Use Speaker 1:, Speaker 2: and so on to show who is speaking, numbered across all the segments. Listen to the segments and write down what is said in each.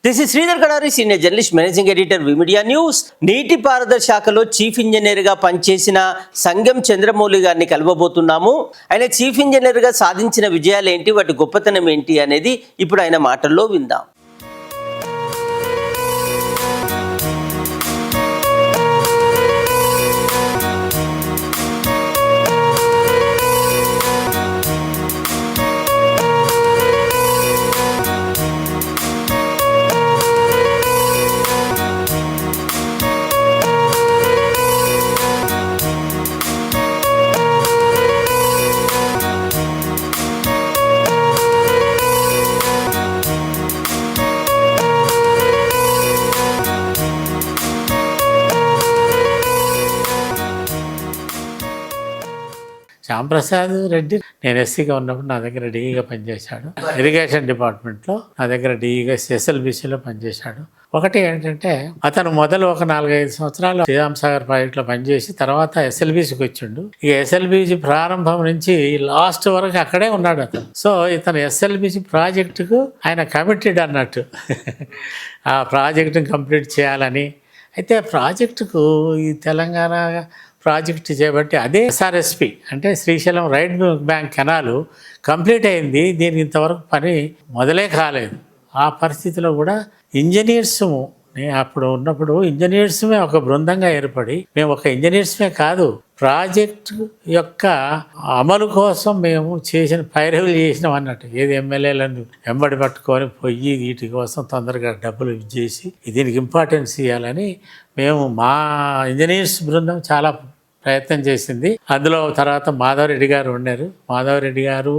Speaker 1: This is Sridhar Kadari, senior journalist, managing editor, V Media news. నీటిపారుదల శాఖలో chief ఇంజనీర్గా పనిచేసిన సంగం చంద్రమౌళి గారిని కలవబోతున్నాము. ఆయన చీఫ్ ఇంజనీర్గా సాధించిన విజయాలు ఏంటి, వాటి గొప్పతనం ఏంటి అనేది ఇప్పుడు ఆయన మాటల్లో విందాం.
Speaker 2: శ్యాంప్రసాద్ రెడ్డి నేను ఎస్సీగా ఉన్నప్పుడు నా దగ్గర డీఈగా పనిచేశాడు. ఇరిగేషన్ డిపార్ట్మెంట్లో నా దగ్గర డీఈగా ఎస్ఎల్బీసీలో పనిచేశాడు. ఒకటి ఏంటంటే అతను మొదలు ఒక 4-5 సంవత్సరాలు శ్రీరామ్ సాగర్ ప్రాజెక్టులో పనిచేసి తర్వాత ఎస్ఎల్బీసీకి వచ్చిండు. ఇక ఎస్ఎల్బీసీ ప్రారంభం నుంచి లాస్ట్ వరకు అక్కడే ఉన్నాడు అతను. సో ఇతను ఎస్ఎల్బీసీ ప్రాజెక్టుకు ఆయన కమిటెడ్ అన్నట్టు ఆ ప్రాజెక్టును కంప్లీట్ చేయాలని. అయితే ప్రాజెక్టుకు ఈ తెలంగాణ ప్రాజెక్టు చేపట్టి అదే ఎస్ఆర్ఎస్పి అంటే Srisailam right bank canal complete అయింది. దీనికి ఇంతవరకు పని మొదలే కాలేదు. ఆ పరిస్థితిలో కూడా ఇంజనీర్స్ము అప్పుడు ఉన్నప్పుడు ఇంజనీర్స్మే ఒక బృందంగా ఏర్పడి మేము ఒక ఇంజనీర్స్మే కాదు ప్రాజెక్టు యొక్క అమలు కోసం మేము పైరవీలు చేసినాం అన్నట్టు. ఏది ఎమ్మెల్యేలను వెంబడి పట్టుకొని పోయి వీటి కోసం తొందరగా డబ్బులు చేసి దీనికి ఇంపార్టెన్స్ ఇవ్వాలని మేము మా ఇంజనీర్స్ బృందం చాలా ప్రయత్నం చేసింది. అందులో తర్వాత మాధవరెడ్డి గారు ఉన్నారు. మాధవరెడ్డి గారు,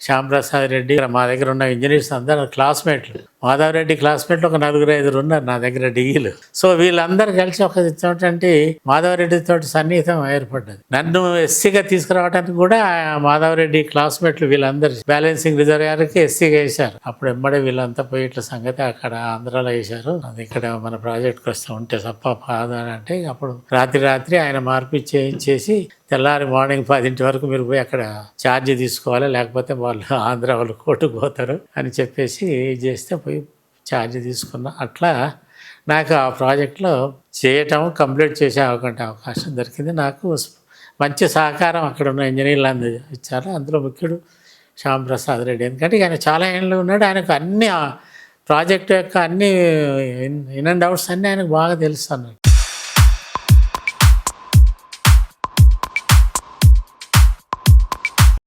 Speaker 2: శ్యాంప్రసాద్ రెడ్డి, మా దగ్గర ఉన్న ఇంజనీర్స్ అందరూ క్లాస్మేట్లు. మాధవరెడ్డి క్లాస్మేట్లు ఒక 4-5 ఉన్నారు నా దగ్గర డిఈలు. సో వీళ్ళందరూ కలిసి ఒక ఏంటంటే మాధవరెడ్డితో సన్నిహితం ఏర్పడ్డది. నన్ను ఎస్సీగా తీసుకురావడానికి కూడా మాధవరెడ్డి క్లాస్మేట్లు వీళ్ళందరూ బ్యాలెన్సింగ్ రిజర్వాయర్కి ఎస్సీగా వేశారు. అప్పుడు వెంబడే వీళ్ళంతా పోయి ఇట్లా సంగతి అక్కడ ఆంధ్రాలో వేశారు. అది ఇక్కడ మన ప్రాజెక్ట్కి వస్తూ ఉంటే తప్ప అంటే అప్పుడు రాత్రి ఆయన మార్పు చేసి తెల్లారి మార్నింగ్ 10 వరకు మీరు పోయి అక్కడ ఛార్జ్ తీసుకోవాలి, లేకపోతే వాళ్ళు ఆంధ్ర వాళ్ళు కోర్టుకు పోతారు అని చెప్పేసి చేస్తే పోయి ఛార్జ్ తీసుకున్నా. అట్లా నాకు ఆ ప్రాజెక్ట్లో చేయటం కంప్లీట్ చేసే అవకాశం దొరికింది. నాకు మంచి సహకారం అక్కడ ఉన్న ఇంజనీర్లు ఇచ్చారు. అందులో ముఖ్యుడు శ్యాంప్రసాద్ రెడ్డి. ఎందుకంటే ఆయన చాలా ఏళ్ళు ఉన్నాడు. ఆయనకు అన్ని ప్రాజెక్టు యొక్క అన్ని ఇన్ అండ్ అవుట్స్ అన్నీ ఆయనకు బాగా తెలుసు అన్నట్టు.